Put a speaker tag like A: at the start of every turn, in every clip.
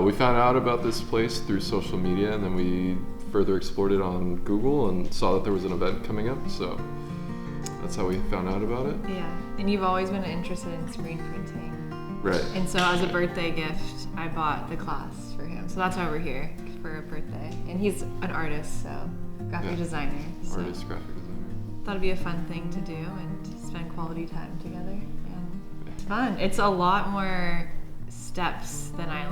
A: We found out about this place through social media, and then we further explored it on Google and saw that there was an event coming up, so that's how we found out about it.
B: Yeah, and you've always been interested in screen printing.
A: Right.
B: And so as a birthday gift, I bought the class for him. So that's why we're here, for a birthday. And he's an artist, so graphic designer. So
A: Artist, graphic designer.
B: thought it'd be a fun thing to do and spend quality time together. And it's fun. It's a lot more steps than I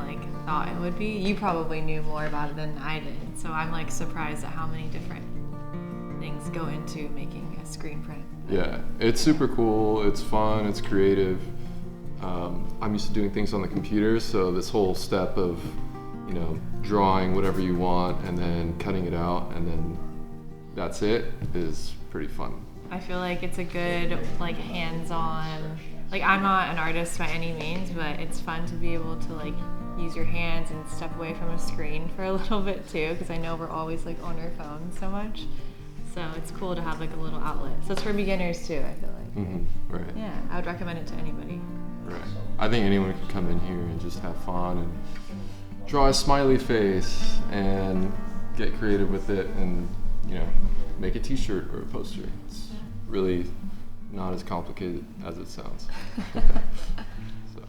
B: thought it would be. You probably knew more about it than I did, so I'm surprised at how many different things go into making a screen print.
A: Yeah, it's super cool, it's fun, it's creative. I'm used to doing things on the computer, so this whole step of drawing whatever you want and then cutting it out and then that's it is pretty fun.
B: I feel like it's a good hands-on, I'm not an artist by any means, but it's fun to be able to use your hands and step away from a screen for a little bit too, because I know we're always on our phones so much. So it's cool to have a little outlet. So it's for beginners too, I feel like.
A: Mm-hmm. Right.
B: Yeah, I would recommend it to anybody.
A: Right. I think anyone can come in here and just have fun and draw a smiley face and get creative with it and make a t-shirt or a poster. It's really not as complicated as it sounds. So.